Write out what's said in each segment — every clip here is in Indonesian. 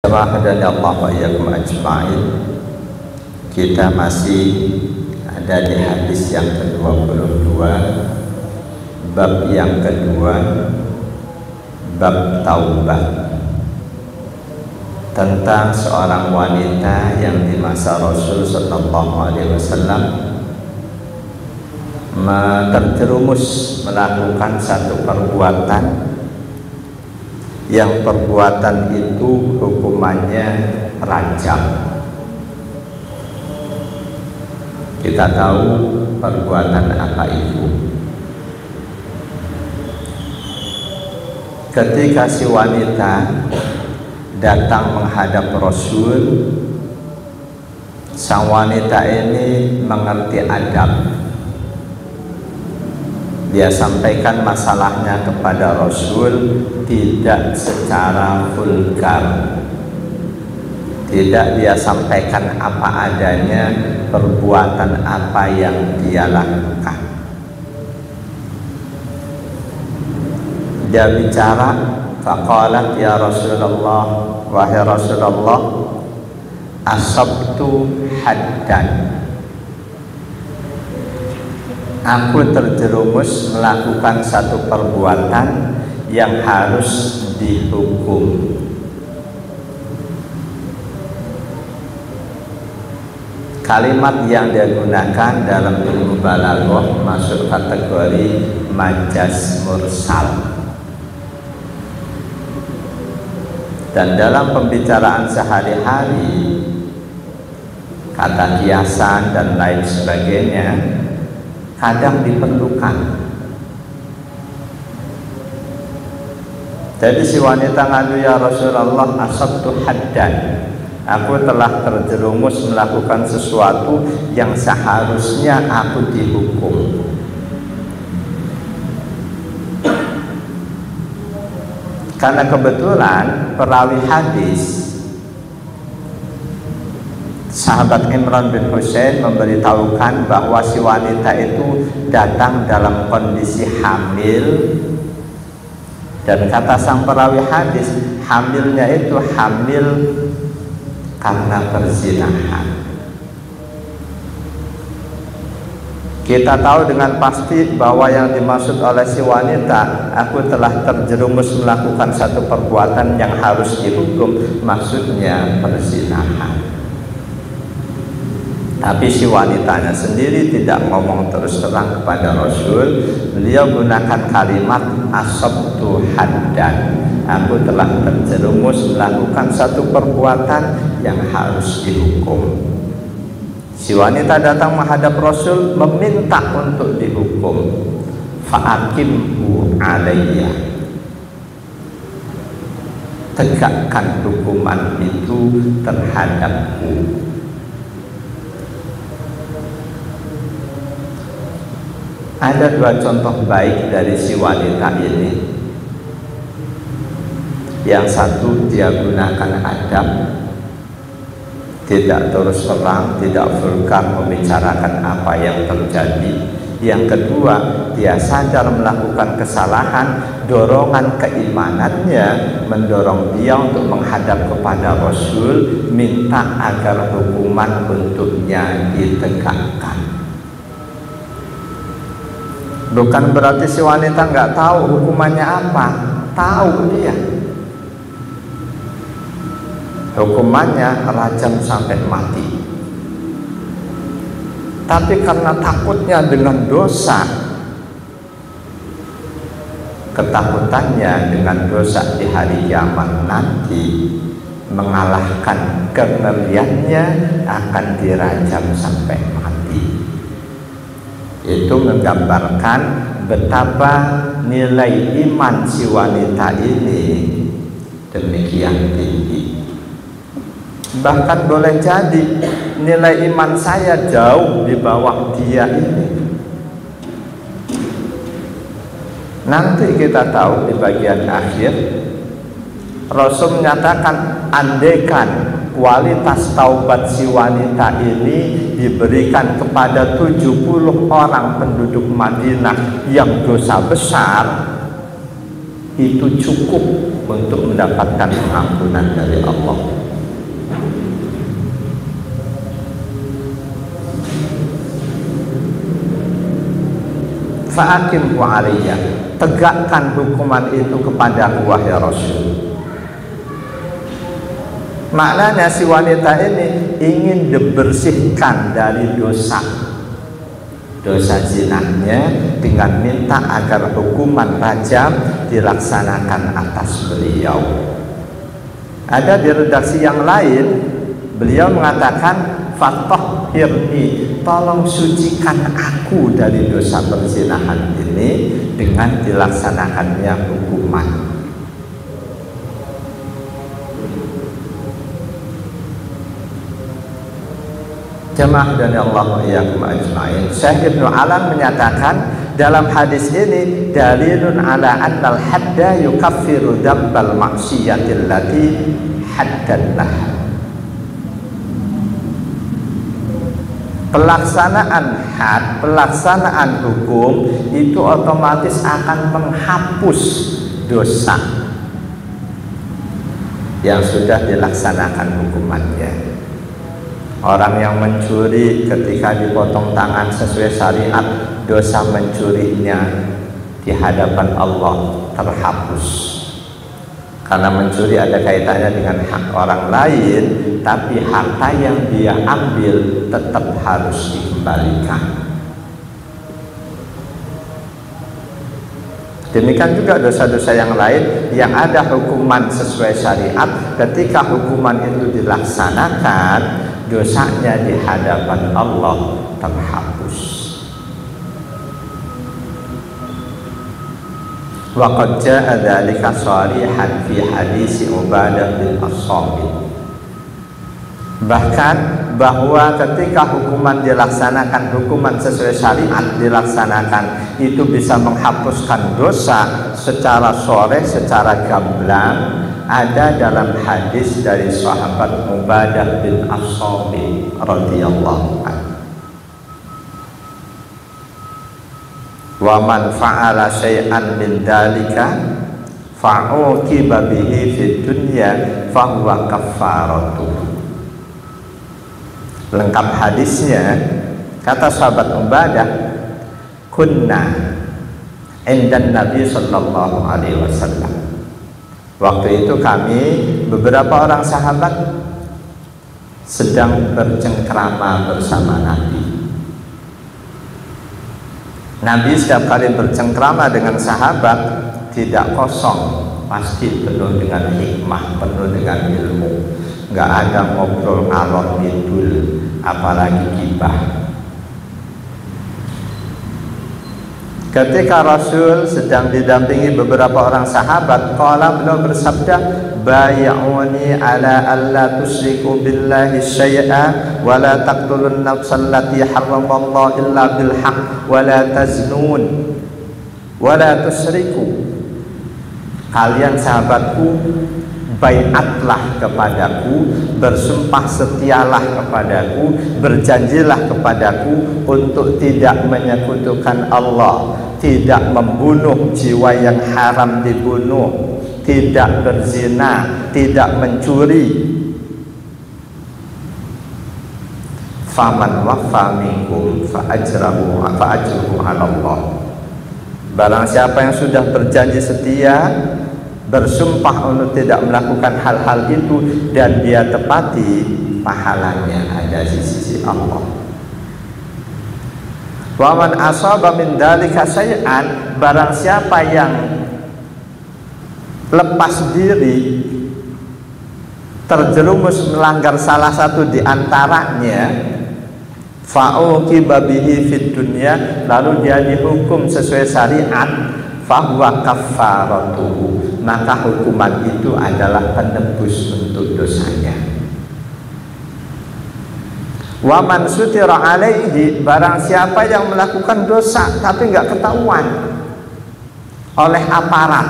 Dan Allah wa iyyakum ajma'in. Kita masih ada di hadis yang ke-22, bab yang kedua, bab taubah, tentang seorang wanita yang di masa Rasul sallallahu alaihi wasallam terjerumus melakukan satu perbuatan yang perbuatan itu hukumannya rajam. Kita tahu perbuatan apa itu. Ketika si wanita datang menghadap Rasul, sang wanita ini mengerti adab. Dia sampaikan masalahnya kepada Rasul tidak secara vulgar, tidak dia sampaikan apa adanya perbuatan apa yang dia lakukan. Dia bicara, faqalat ya Rasulullah, wahai Rasulullah, asabtu haddan, aku terjerumus melakukan satu perbuatan yang harus dihukum. Kalimat yang dia gunakan dalam ilmu balaghah masuk kategori majaz mursal. Dan dalam pembicaraan sehari-hari, kata kiasan dan lain sebagainya kadang diperlukan. Jadi si wanita ngadu, ya Rasulullah, asabtu haddan, aku telah terjerumus melakukan sesuatu yang seharusnya aku dihukum. Karena kebetulan perawi hadis sahabat Imran bin Husain memberitahukan bahwa si wanita itu datang dalam kondisi hamil, dan kata sang perawi hadis, hamilnya itu hamil karena perzinahan. Kita tahu dengan pasti bahwa yang dimaksud oleh si wanita, aku telah terjerumus melakukan satu perbuatan yang harus dihukum, maksudnya perzinahan. Tapi si wanitanya sendiri tidak ngomong terus terang kepada Rasul. Beliau gunakan kalimat asabtu haddan, aku telah terjerumus melakukan satu perbuatan yang harus dihukum. Si wanita datang menghadap Rasul meminta untuk dihukum. Fa'akimhu alayya, tegakkan hukuman itu terhadapku. Ada dua contoh baik dari si wanita ini. Yang satu, dia gunakan adab, tidak terus terang, tidak vulgar membicarakan apa yang terjadi. Yang kedua, dia sadar melakukan kesalahan, dorongan keimanannya mendorong dia untuk menghadap kepada Rasul, minta agar hukuman untuknya ditegakkan. Bukan berarti si wanita nggak tahu hukumannya apa, tahu dia. Hukumannya rajam sampai mati. Tapi karena takutnya dengan dosa, ketakutannya dengan dosa di hari kiamat nanti mengalahkan kengeriannya, akan dirajam sampai mati. Itu menggambarkan betapa nilai iman si wanita ini demikian tinggi. Bahkan boleh jadi nilai iman saya jauh di bawah dia ini. Nanti kita tahu di bagian akhir Rasul menyatakan, andaikan kualitas taubat si wanita ini diberikan kepada 70 orang penduduk Madinah yang dosa besar, itu cukup untuk mendapatkan pengampunan dari Allah. fa'aqimhu alayya, tegakkan hukuman itu kepadaku wahai Rasul. Maknanya si wanita ini ingin dibersihkan dari dosa zinanya dengan minta agar hukuman rajam dilaksanakan atas beliau. Ada di redaksi yang lain beliau mengatakan fatahhirni, tolong sucikan aku dari dosa perzinahan ini dengan dilaksanakannya hukuman. Jamaah dan Allah wa iyyakum ajma'in. Syekh Ibnu Alam menyatakan dalam hadis ini dalilun ala annal hadda yukaffiru dzambal maksiyatil lati haddallah. Pelaksanaan had, pelaksanaan hukum itu otomatis akan menghapus dosa yang sudah dilaksanakan hukumannya. Orang yang mencuri ketika dipotong tangan sesuai syariat, dosa mencurinya di hadapan Allah terhapus. Karena mencuri ada kaitannya dengan hak orang lain, tapi harta yang dia ambil tetap harus dikembalikan. Demikian juga dosa-dosa yang lain yang ada hukuman sesuai syariat, ketika hukuman itu dilaksanakan, dosanya di hadapan Allah terhapus. Wa qad jaa dzalika sharihan fi hadis Ubadah bin As-Samit. Bahkan bahwa ketika hukuman dilaksanakan, hukuman sesuai syariat dilaksanakan, itu bisa menghapuskan dosa secara sore, secara gamblang, ada dalam hadis dari sahabat Ubadah bin As-Samit radhiyallahu anhu. Wa man fa'ala syai'an min dalika fa'uqiba bihi fid dunya fa huwa kaffaratuh. Lengkap hadisnya, kata sahabat Ubadah, kunna indan Nabi sallallahu alaihi wasallam. Waktu itu kami beberapa orang sahabat sedang bercengkrama bersama Nabi. Nabi setiap kali bercengkrama dengan sahabat tidak kosong, pasti penuh dengan hikmah, penuh dengan ilmu. Nggak ada ngobrol ngalor ngidul, apalagi gibah. Ketika Rasul sedang didampingi beberapa orang sahabat, qala, beliau bersabda, bay'uni ala alla tusyriku billahi syai'a wa la taqtulun nafsal lati harramallahu illa bil haqq wa la taznun wa la tusyriku. Kalian sahabatku, baiatlah kepadaku, bersumpah setialah kepadaku, berjanjilah kepadaku untuk tidak menyekutukan Allah, tidak membunuh jiwa yang haram dibunuh, tidak berzina, tidak mencuri. Faman waffa minkum fa ajruhu 'ala Allah. Barang siapa yang sudah berjanji setia, bersumpah untuk tidak melakukan hal-hal itu, dan dia tepati, pahalanya ada di sisi Allah. Wa man asaba min dzalika syai'an, barang siapa yang lepas diri, terjerumus melanggar salah satu di antaranya, fa'uqiba bihi fid dunya, lalu dia dihukum sesuai syariat, fahuwa kaffaratuhu, maka hukuman itu adalah penebus untuk dosanya. Wa man sutira alaihi, barang siapa yang melakukan dosa tapi nggak ketahuan oleh aparat,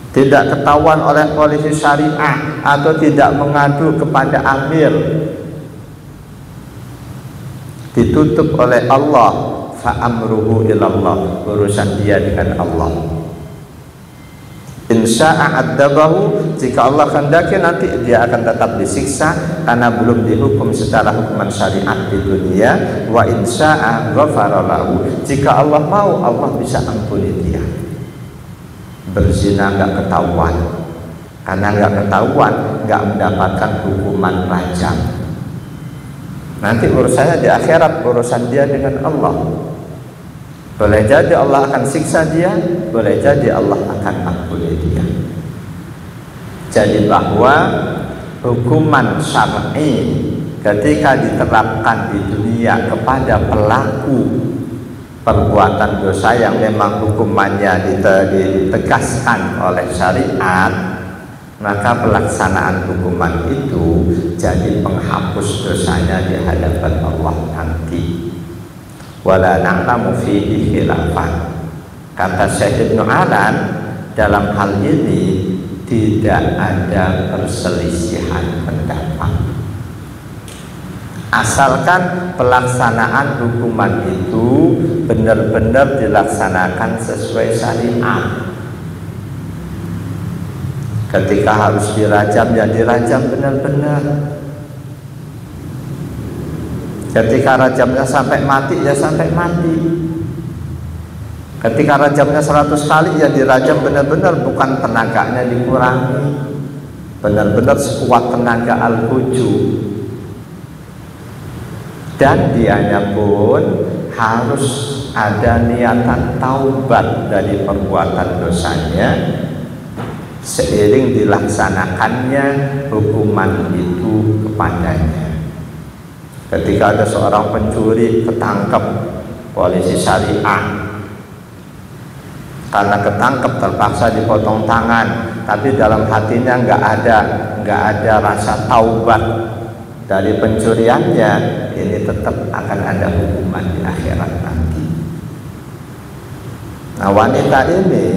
tidak ketahuan oleh polisi syariah, atau tidak mengadu kepada amir, ditutup oleh Allah, fa amruhu ilallah, urusan dia dengan Allah. Insya'a adzabahu, jika Allah kehendaki nanti dia akan tetap disiksa karena belum dihukum secara hukuman syariat di dunia. Wa insya'a ghafara lahu, jika Allah mau Allah bisa ampuni dia. Berzina nggak ketahuan, karena nggak ketahuan nggak mendapatkan hukuman rajam. Nanti urusannya di akhirat, urusan dia dengan Allah. Boleh jadi Allah akan siksa dia, boleh jadi Allah akan ampuni dia. Jadi bahwa hukuman syar'i ketika diterapkan di dunia kepada pelaku perbuatan dosa yang memang hukumannya ditegaskan oleh syariat, maka pelaksanaan hukuman itu jadi penghapus dosanya di hadapan Allah nanti. Wala na'lamu fihi khilafan, kata Syekh Ibnu Alan, dalam hal ini tidak ada perselisihan pendapat, asalkan pelaksanaan hukuman itu benar-benar dilaksanakan sesuai syariat. Ketika harus dirajam ya dirajam benar-benar. Ketika rajamnya sampai mati ya sampai mati. Ketika rajamnya 100 kali ya dirajam benar-benar, bukan tenaganya dikurangi, benar-benar sekuat tenaga al-huju. Dan dianya pun harus ada niatan taubat dari perbuatan dosanya seiring dilaksanakannya hukuman itu kepadanya. Ketika ada seorang pencuri ketangkep polisi syariah, karena ketangkep terpaksa dipotong tangan, tapi dalam hatinya nggak ada rasa taubat dari pencuriannya, ini tetap akan ada hukuman di akhirat nanti. Nah, wanita ini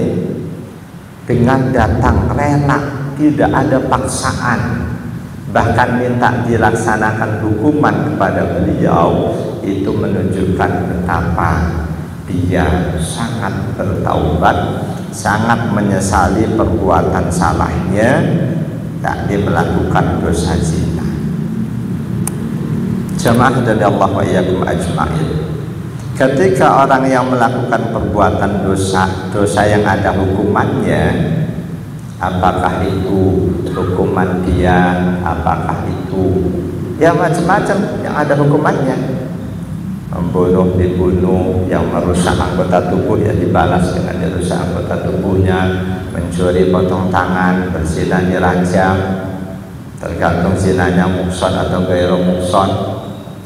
dengan datang rela, tidak ada paksaan, bahkan minta dilaksanakan hukuman kepada beliau, itu menunjukkan betapa dia sangat bertaubat, sangat menyesali perbuatan salahnya, tak dia melakukan dosa zina. Jamaah dari Allah wa iyyakum ajma'in. Ketika orang yang melakukan perbuatan dosa yang ada hukumannya, apakah itu hukuman dia, apakah itu ya macam-macam yang ada hukumannya, membunuh dibunuh, yang merusak anggota tubuh ya dibalas dengan dirusak anggota tubuhnya, mencuri potong tangan, berzina dirajam, tergantung zinanya muhson atau gairu muhson.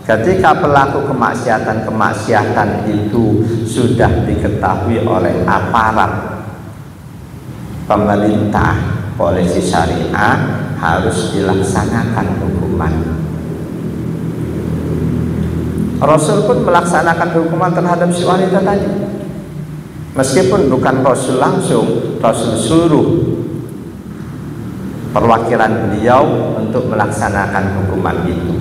Ketika pelaku kemaksiatan itu sudah diketahui oleh aparat pemerintah, polisi syariah, harus dilaksanakan hukuman. Rasul pun melaksanakan hukuman terhadap si wanita tadi, meskipun bukan Rasul langsung, Rasul suruh perwakilan beliau untuk melaksanakan hukuman itu.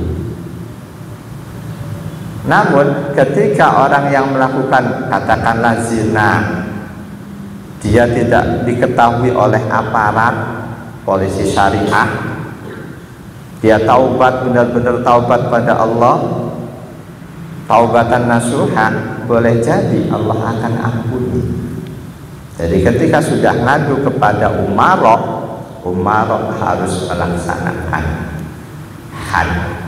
Namun ketika orang yang melakukan katakanlah zina, dia tidak diketahui oleh aparat polisi syariah, dia taubat, benar-benar taubat pada Allah, taubatan nasuha, boleh jadi Allah akan ampuni. Jadi ketika sudah ngadu kepada umarok harus melaksanakan had,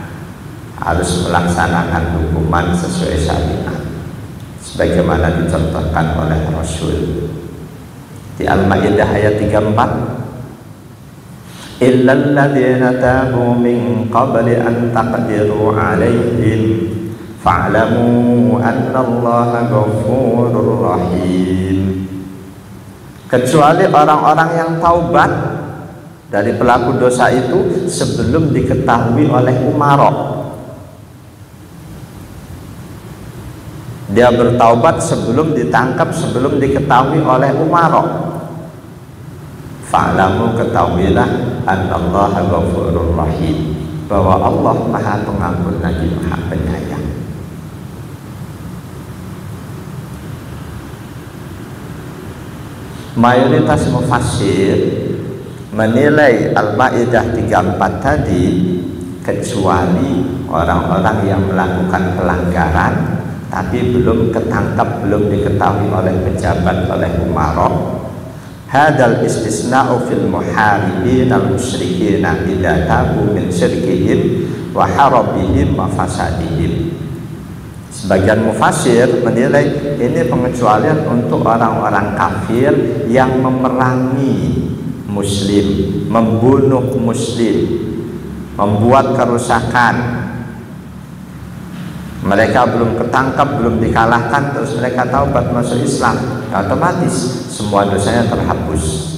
harus melaksanakan hukuman sesuai syariat, sebagaimana dicontohkan oleh Rasul di Al-Maidah ayat 34. Illal ladzina tabu min qabli an taqdiru 'alaihim fa'lamu annallaha ghafurur rahim. Kecuali orang-orang yang taubat dari pelaku dosa itu sebelum diketahui oleh umarok. Dia bertaubat sebelum ditangkap, sebelum diketahui oleh umarok. Fa'lamu, ketahuilah, annallaha ghafurur rahim, bahwa Allah Maha Pengampun lagi Maha Penyayang. Mayoritas mufassir menilai Al-Maidah 34 tadi kecuali orang-orang yang melakukan pelanggaran tapi belum ketangkap, belum diketahui oleh pejabat, oleh umarok. Hadal istisna'u fil muharibin al-musyrikin idza tabu min syirkihim wa harabihim wa fasadihim. Sebagian mufassir menilai ini pengecualian untuk orang-orang kafir yang memerangi muslim, membunuh muslim, membuat kerusakan. Mereka belum ketangkap, belum dikalahkan, terus mereka taubat masuk Islam, otomatis semua dosanya terhapus.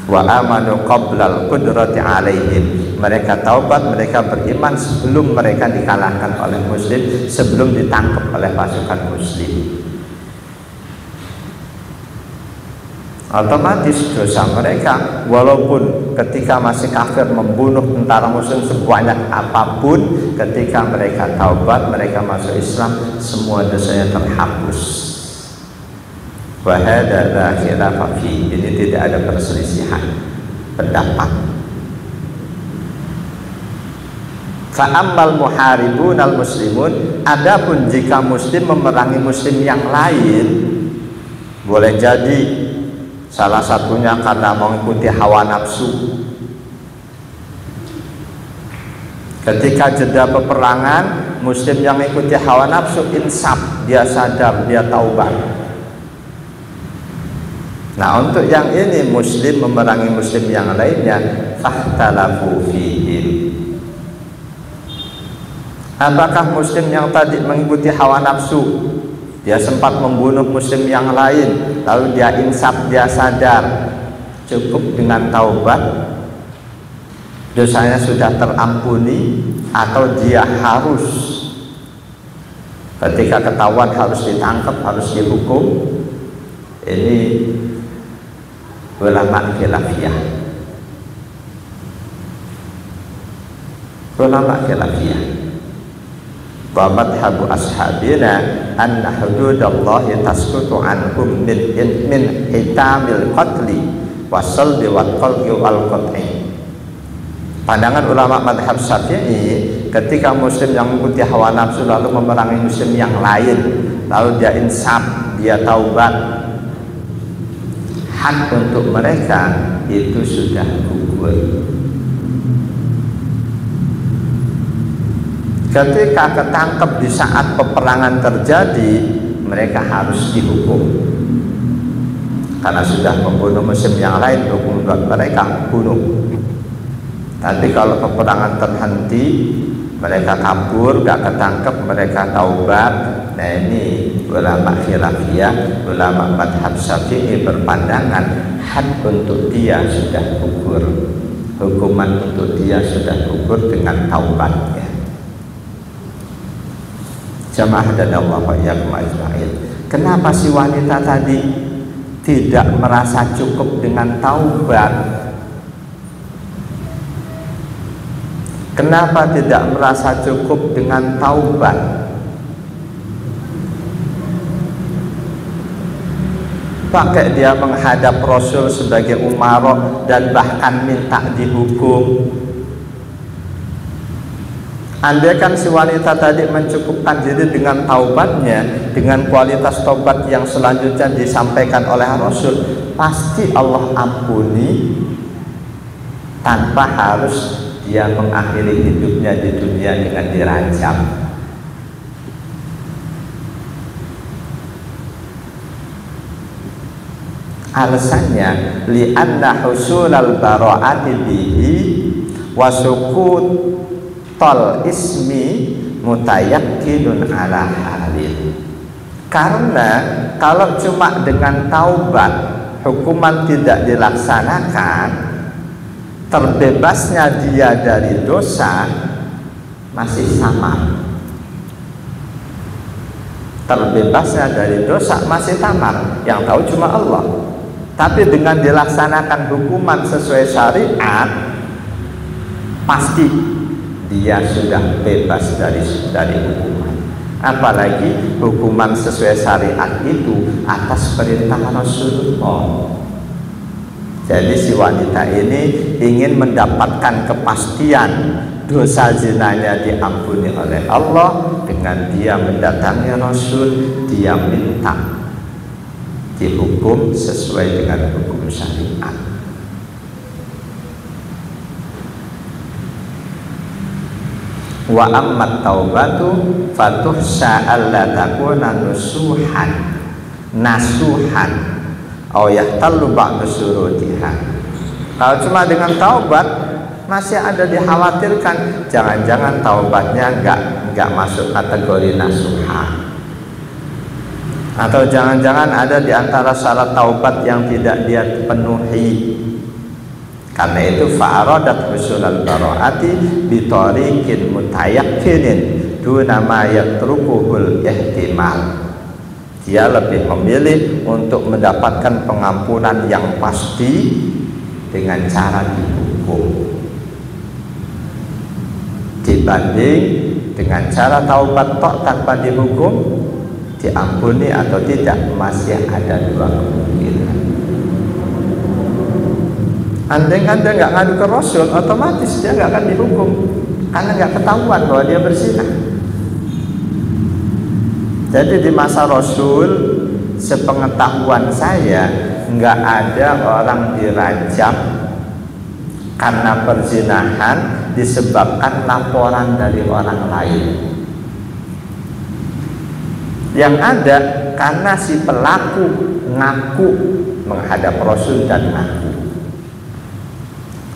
Wa amanu qablal qudrati alaihim, mereka taubat, mereka beriman sebelum mereka dikalahkan oleh muslim, sebelum ditangkap oleh pasukan muslim. Otomatis dosa mereka, walaupun ketika masih kafir membunuh tentara muslim sebanyak apapun, ketika mereka taubat, mereka masuk Islam, semua dosanya terhapus. Wa hadza la khilafa fi, ini tidak ada perselisihan pendapat. Fa ammal muharibun al muslimun, adapun jika muslim memerangi muslim yang lain, boleh jadi salah satunya karena mengikuti hawa nafsu. Ketika jeda peperangan, muslim yang mengikuti hawa nafsu insaf, dia sadar, dia taubat. Nah, untuk yang ini muslim memerangi muslim yang lainnya, fahtalafu fihim. Apakah muslim yang tadi mengikuti hawa nafsu, dia sempat membunuh muslim yang lain, lalu dia insaf, dia sadar, cukup dengan taubat, dosanya sudah terampuni, atau dia harus ketika ketahuan harus ditangkap, harus dihukum? Ini ulama khilafiyah. Ulama khilafiyah. Wa madhabu ashabina anna hududallahi tasqutu anhum min hitamil qatli wasalbi wal qalqi wal qat'i. Pandangan ulama madhab Syafi'i, ketika muslim yang mengikuti hawa nafsu lalu memerangi muslim yang lain, lalu dia insaf, dia taubat, hak untuk mereka itu sudah gugur. Ketika ketangkep di saat peperangan terjadi, mereka harus dihukum karena sudah membunuh muslim yang lain, hukum buat mereka bunuh. Tapi kalau peperangan terhenti, mereka kabur, gak ketangkep, mereka taubat. Nah, ini ulama khilafiyah, ulama madhab Syafi'i berpandangan had untuk dia sudah gugur, hukuman untuk dia sudah gugur dengan taubatnya. Jamaah dan Allah ya ajma'in. Kenapa si wanita tadi tidak merasa cukup dengan taubat? Kenapa tidak merasa cukup dengan taubat? Pakai dia menghadap Rasul sebagai umarok dan bahkan minta dihukum. Andaikan si wanita tadi mencukupkan diri dengan taubatnya, dengan kualitas taubat yang selanjutnya disampaikan oleh Rasul, pasti Allah ampuni tanpa harus dia mengakhiri hidupnya di dunia dengan dirajam. Alasannya li'anna husulal bara'ati bihi wa sukut tol ismi mutayakkinun ala halil. Karena kalau cuma dengan taubat hukuman tidak dilaksanakan, terbebasnya dia dari dosa masih sama. Terbebasnya dari dosa masih samar, yang tahu cuma Allah. Tapi dengan dilaksanakan hukuman sesuai syariat, pasti dia sudah bebas dari hukuman. apalagi hukuman sesuai syariat itu atas perintah Rasulullah. Jadi si wanita ini ingin mendapatkan kepastian dosa zinanya diampuni oleh Allah dengan dia mendatangi Rasul, dia minta dihukum sesuai dengan hukum syariat. Wa ammat taubatu fatuhsa alla takuna nasuhan aw yahtallu ba'du surutiha. Kalau cuma dengan taubat masih ada dikhawatirkan jangan-jangan taubatnya enggak masuk kategori nasuha, atau jangan-jangan ada di antara syarat taubat yang tidak dia penuhi. Karena itu fa'aradat husulal bara'ati bitariqin mutayakkinin duna ma yatrukuhul ihtimal. Dia lebih memilih untuk mendapatkan pengampunan yang pasti dengan cara dihukum dibanding dengan cara taubat tok tanpa dihukum, diampuni atau tidak, masih ada dua kemungkinan. Andai kan dia nggak ngadu ke Rasul, otomatis dia nggak akan dihukum karena nggak ketahuan bahwa dia berzina. Jadi di masa Rasul, sepengetahuan saya, nggak ada orang dirajam karena perzinahan disebabkan laporan dari orang lain. Yang ada karena si pelaku ngaku menghadap Rasul dan ngaku.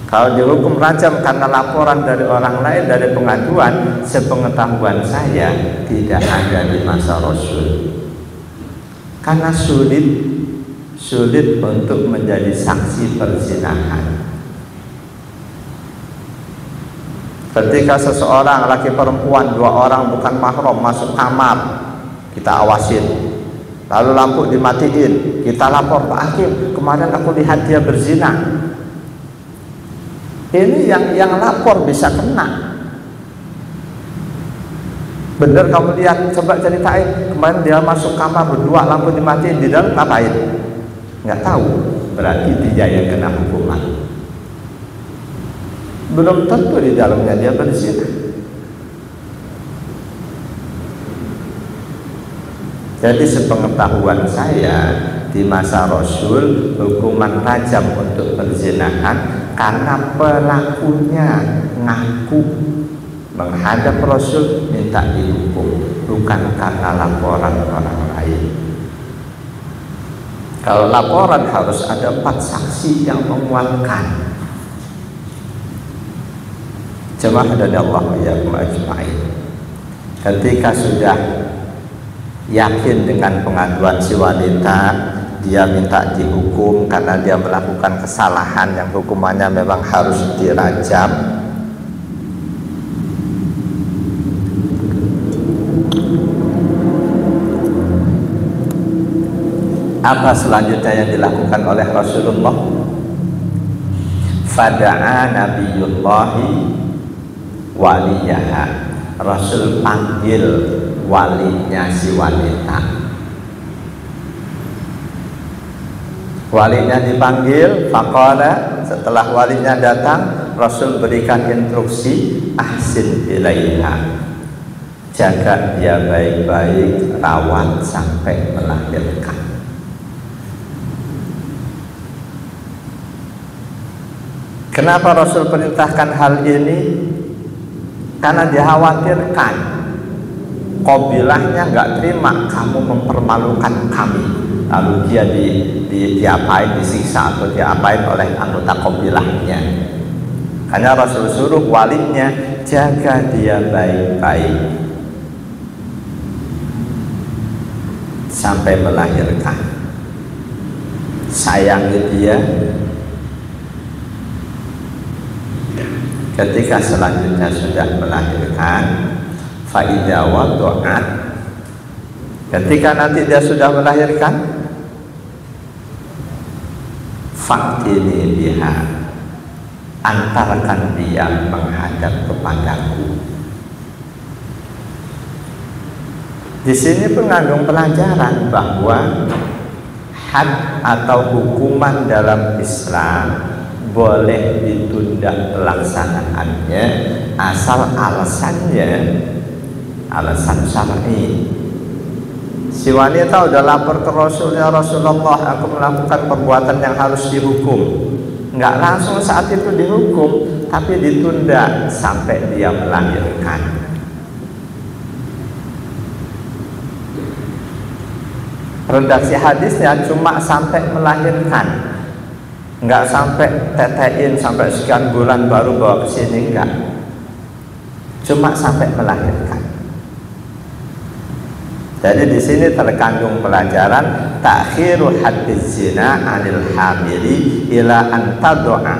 Kalau dihukum rajam karena laporan dari orang lain, dari pengaduan, sepengetahuan saya tidak ada di masa Rasul. Karena sulit untuk menjadi saksi perzinahan. Ketika seseorang, laki perempuan, dua orang bukan mahram masuk kamar, kita awasin, lalu lampu dimatiin, kita lapor, Pak Hakim, kemarin aku lihat dia berzina. Ini yang lapor bisa kena. Bener kamu lihat, coba ceritain, kemarin dia masuk kamar berdua, lampu dimatiin, di dalam ngapain? Nggak tahu, berarti dia yang kena hukuman. Belum tentu di dalamnya dia berzina. Jadi sepengetahuan saya, di masa Rasul hukuman rajam untuk perzinahan karena pelakunya ngaku menghadap Rasul minta dihukum, bukan karena laporan orang lain. Kalau laporan harus ada 4 saksi yang menguatkan. Jemaah dari Allah ya ajma'in. Ketika sudah yakin dengan pengaduan si wanita, dia minta dihukum karena dia melakukan kesalahan yang hukumannya memang harus dirajam. Apa selanjutnya yang dilakukan oleh Rasulullah? Fada'a nabiyullahi waliyaha. Rasul panggil walinya si wanita. Walinya dipanggil, faqala, setelah walinya datang, Rasul berikan instruksi, ahsin ilaiha, jaga dia baik-baik, rawat sampai melahirkan. Kenapa Rasul perintahkan hal ini? Karena dikhawatirkan qabilahnya nggak terima kamu mempermalukan kami, lalu dia diapain, disiksa atau diapain oleh anggota qabilahnya. Karena Rasul suruh walinya jaga dia baik-baik sampai melahirkan, sayangi dia. Ketika selanjutnya sudah melahirkan, faidah wadu'at, ketika nanti dia sudah melahirkan, faktini biha, antarkan dia menghadap kepadaku. Di sini pun mengandung pelajaran bahwa had atau hukuman dalam Islam boleh ditunda pelaksanaannya asal alasannya alasan syar'i. Si wanita udah lapor ke Rasulnya, Rasulullah, aku melakukan perbuatan yang harus dihukum. Nggak langsung saat itu dihukum, tapi ditunda sampai dia melahirkan. Redaksi hadisnya cuma sampai melahirkan, nggak sampai tetein sampai sekian bulan baru bawa ke sini, enggak. Cuma sampai melahirkan. Jadi di sini terkandung pelajaran takhiru hadis zina anil hamili ila antadoa,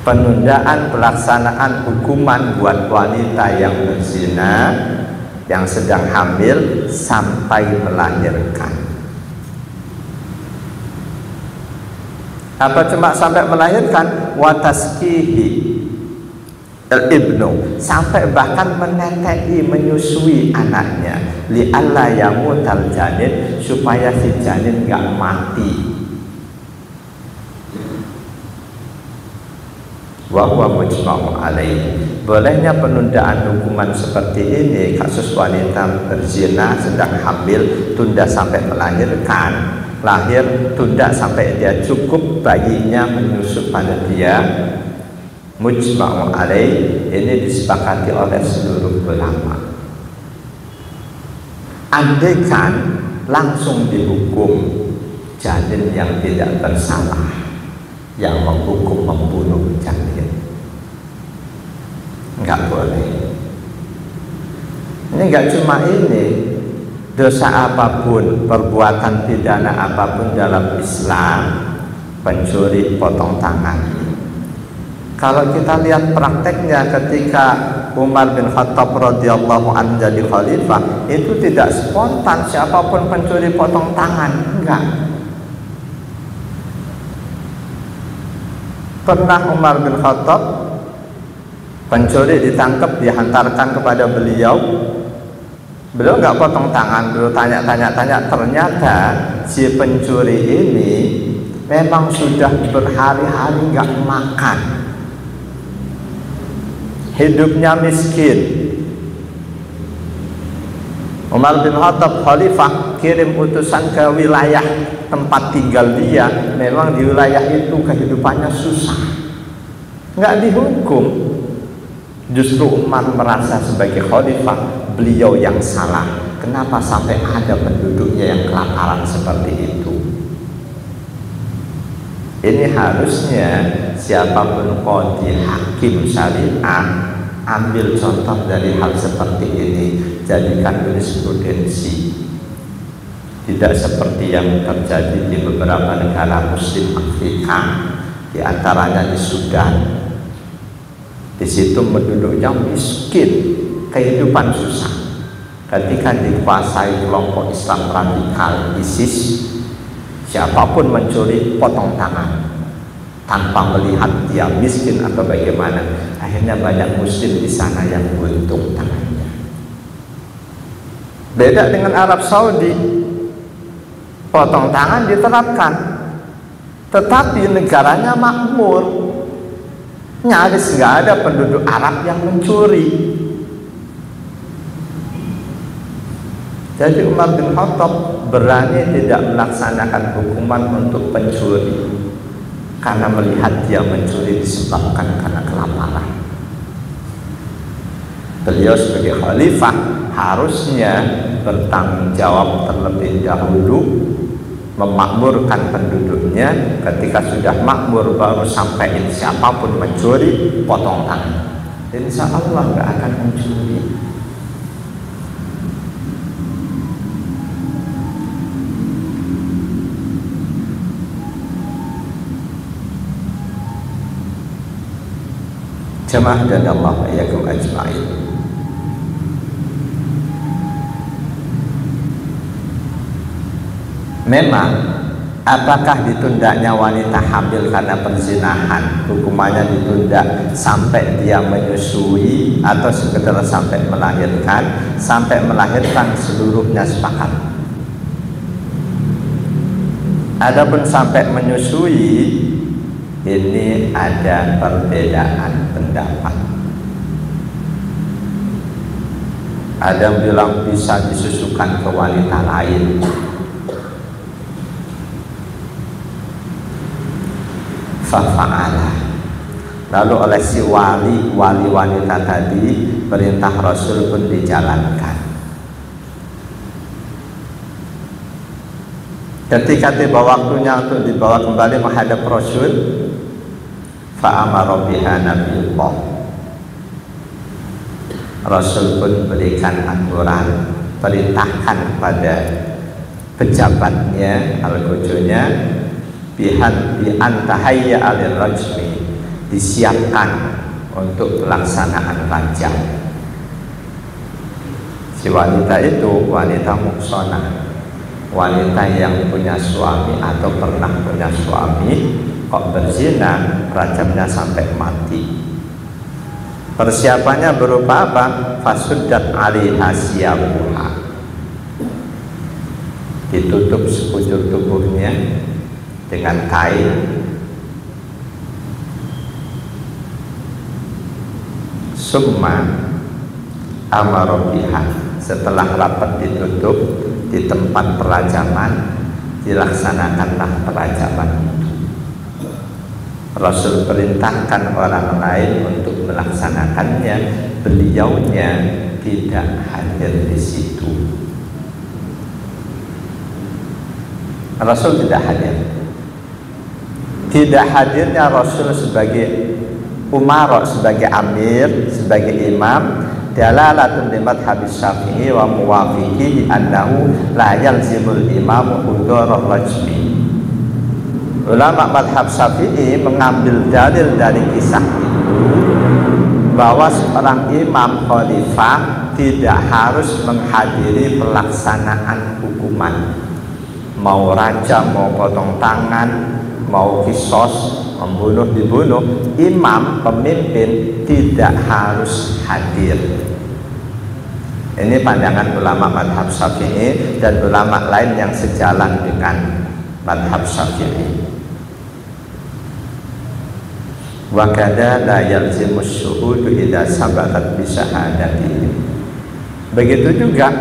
penundaan pelaksanaan hukuman buat wanita yang berzina yang sedang hamil sampai melahirkan. Apa cuma sampai melahirkan? Wataskihi al-ibnu, sampai bahkan menetei, menyusui anaknya, li'alla yamutal janin, supaya si janin gak mati. Wa huwa mujma'u alaih. Bolehnya penundaan hukuman seperti ini, kasus wanita berzina sedang hamil, tunda sampai melahirkan, lahir tunda sampai dia cukup, bayinya menyusu pada dia, mujma'u alaih. Ini disepakati oleh seluruh ulama. Andaikan langsung dihukum janin yang tidak bersalah, yang menghukum membunuh janin, nggak boleh. Ini nggak cuma ini, dosa apapun, perbuatan pidana apapun dalam Islam, pencuri potong tangan. Kalau kita lihat prakteknya ketika Umar bin Khattab radhiyallahu anhu jadi khalifah, itu tidak spontan siapapun pencuri potong tangan, enggak. Pernah Umar bin Khattab pencuri ditangkap, dihantarkan kepada beliau nggak potong tangan dulu, tanya, ternyata si pencuri ini memang sudah berhari-hari nggak makan, hidupnya miskin. Umar bin Khattab khalifah kirim utusan ke wilayah tempat tinggal dia, memang di wilayah itu kehidupannya susah, nggak dihukum. Justru Umar merasa sebagai khalifah beliau yang salah, kenapa sampai ada penduduknya yang kelaparan seperti itu. Ini harusnya siapapun qadhi, hakim syariah, ambil contoh dari hal seperti ini, jadikan jurisprudensi. Tidak seperti yang terjadi di beberapa negara Muslim Afrika, di antaranya di Sudan. Di situ penduduknya miskin, kehidupan susah. Ketika dikuasai kelompok Islam radikal ISIS, siapapun mencuri potong tangan tanpa melihat dia miskin atau bagaimana. Akhirnya banyak Muslim di sana yang buntung tangannya. Beda dengan Arab Saudi, potong tangan diterapkan, tetapi negaranya makmur, nyaris nggak ada penduduk Arab yang mencuri. Jadi Umar bin Khattab berani tidak melaksanakan hukuman untuk pencuri karena melihat dia mencuri disebabkan karena kelaparan. Beliau sebagai khalifah harusnya bertanggung jawab terlebih dahulu, memakmurkan penduduknya. Ketika sudah makmur baru sampaikan siapapun mencuri potong tangan. Insya Allah nggak akan mencuri. Jamaah dan Allah yakum ajma'in. Memang Apakah ditundanya wanita hamil karena perzinahan, hukumannya ditunda sampai dia menyusui atau sekedar sampai melahirkan? Sampai melahirkan seluruhnya sepakat. Adapun sampai menyusui, ini ada perbedaan pendapat. Ada yang bilang bisa disusukan ke wanita lain. Fafa'ala. Lalu oleh si wali wanita tadi, perintah Rasul pun dijalankan. Ketika tiba waktunya untuk dibawa kembali menghadap Rasul, fa'amara biha Nabiullah. Rasul pun berikan aturan, perintahkan kepada pejabatnya, al-kujunya, bi'antahayya alir rajmi, disiapkan untuk pelaksanaan rajam. Si wanita itu wanita muhsanah, wanita yang punya suami atau pernah punya suami, kok berzina, rajamnya sampai mati. Persiapannya berupa apa? Fasuddat 'alaiha siyabuha, ditutup sekujur tubuhnya dengan kain. Summa amara biha, setelah rapat ditutup di tempat perajaman, dilaksanakanlah perajaman itu. Rasul perintahkan orang lain untuk melaksanakannya, beliaunya tidak hadir di situ. Rasul tidak hadir. Tidak hadirnya Rasul sebagai umara, sebagai amir, sebagai imam, dalalatun li madhhabis Syafi'i wa muwafiqihi annahu la yalzimul imamu hudurur rajmi. Ulama madhab Syafi'i mengambil dalil dari kisah itu bahwa seorang imam khalifah tidak harus menghadiri pelaksanaan hukuman, mau rajam, mau potong tangan, mau kisos, membunuh, dibunuh, imam pemimpin tidak harus hadir. Ini pandangan ulama madhab Syafi'i dan ulama lain yang sejalan dengan madhab Syafi'i. Wa kada la yalzimus syuhudu idza sabatat bi syahadatihi. Begitu juga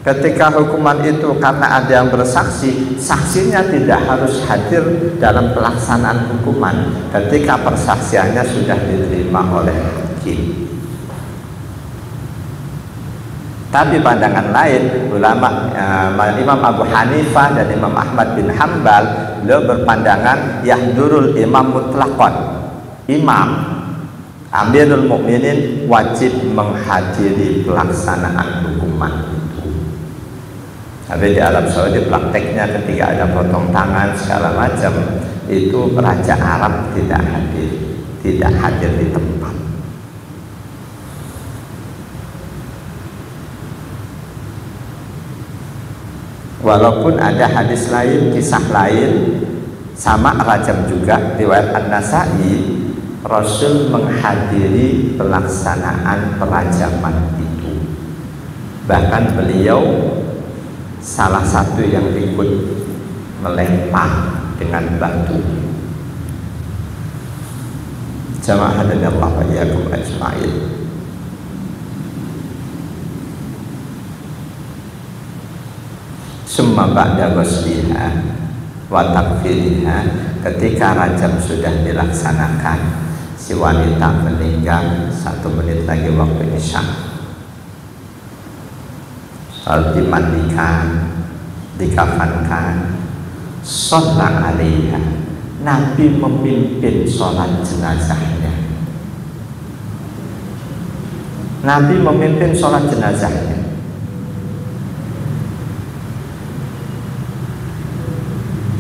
ketika hukuman itu karena ada yang bersaksi, saksinya tidak harus hadir dalam pelaksanaan hukuman ketika persaksiannya sudah diterima oleh hakim. Tapi pandangan lain, ulama Imam Abu Hanifah dan Imam Ahmad bin Hanbal, beliau berpandangan yahdurul imam mutlaqan. Imam Amirul Mukminin wajib menghadiri pelaksanaan hukuman itu. Tapi di Arab Saudi prakteknya ketika ada potong tangan segala macam, itu Raja Arab tidak hadir di tempat. Walaupun ada hadis lain, kisah lain, sama rajam juga riwayat An-Nasa'i, Rasul menghadiri pelaksanaan perajaman itu. Bahkan beliau salah satu yang ikut melempar dengan batu. Jamaah hadanallahu wa iyyakum ajma'in. Summa ba'da ghusliha wa takfiriha, ketika rajam sudah dilaksanakan, si wanita meninggal 1 menit lagi waktu isya, lalu dimandikan, dikafankan, sholat alaiha, Nabi memimpin sholat jenazahnya. Nabi memimpin sholat jenazahnya.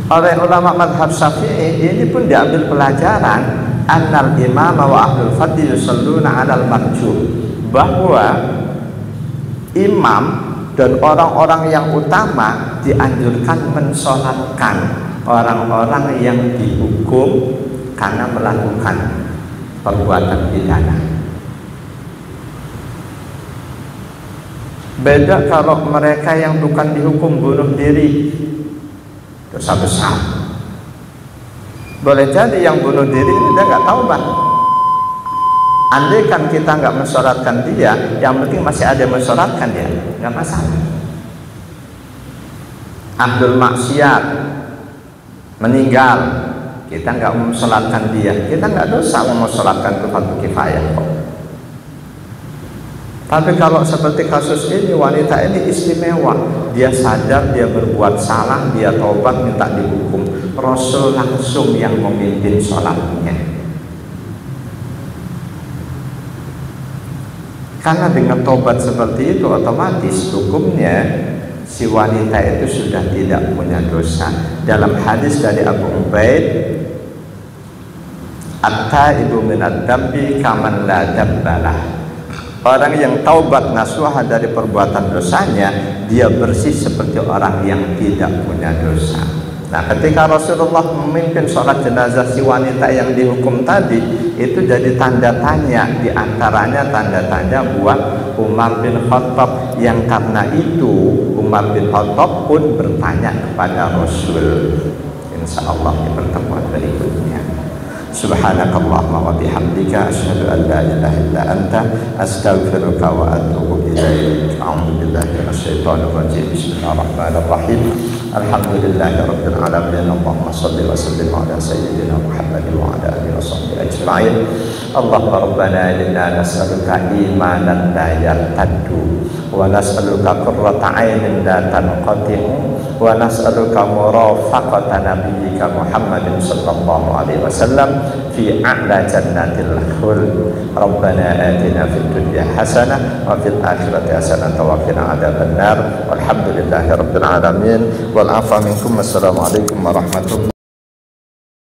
Oleh ulama madhab Syafi'i ini pun diambil pelajaran, annal imam wa ahlul fadli yusalluna 'alal marjum, bahwa imam Dan orang-orang yang utama dianjurkan mensolatkan orang-orang yang dihukum karena melakukan perbuatan pidana. Beda kalau mereka yang bukan dihukum bunuh diri, dosa besar. Boleh jadi yang bunuh diri dia nggak taubat. Andai kan kita nggak mensolatkan dia, yang penting masih ada yang mensolatkan dia, nggak masalah. Abdul maksiat meninggal, kita nggak mensolatkan dia, kita nggak dosa mensolatkan ke fardu kifayah kok. Tapi kalau seperti kasus ini, wanita ini istimewa, dia sadar dia berbuat salah, dia taubat minta dihukum, Rasul langsung yang memimpin sholatnya. Karena dengan taubat seperti itu otomatis hukumnya si wanita itu sudah tidak punya dosa. Dalam hadis dari Abu Ubaid, at-taibu minad dambi kaman la dambalah. Orang yang taubat nasuha dari perbuatan dosanya, dia bersih seperti orang yang tidak punya dosa. Nah, ketika Rasulullah memimpin sholat jenazah si wanita yang dihukum tadi, itu jadi tanda tanya, diantaranya tanda tanya buat Umar bin Khattab, yang karena itu Umar bin Khattab pun bertanya kepada Rasul. Insya Allah di pertemuan berikutnya. Subhanakallahumma wa bihamdika asyhadu an la ilaha illa anta astaghfiruka wa atubu ilaik. A'udzu billahi minasyaitonir rajim. Bismillahirrahmanirrahim. Alhamdulillahirabbil alamin. Allahumma shalli wa sallim ala sayyidina Muhammad wa ala alihi washabbihi ajma'in. Allahumma rabbana inna nas'aluka imanan la yartaddu wa nas'aluka qurrata 'ainin la tanqati'u wa nas'aluka murafaqata nabiyyika Muhammadin sallallahu alaihi wasallam fi a'la jannatil khuld. Rabbana atina fid dunya hasanah wa fil akhirati hasanah wa qina adzabannar. Walhamdulillahirabbil alamin. Wal afa minkum. Wassalamualaikum warahmatullahi wabarakatuh.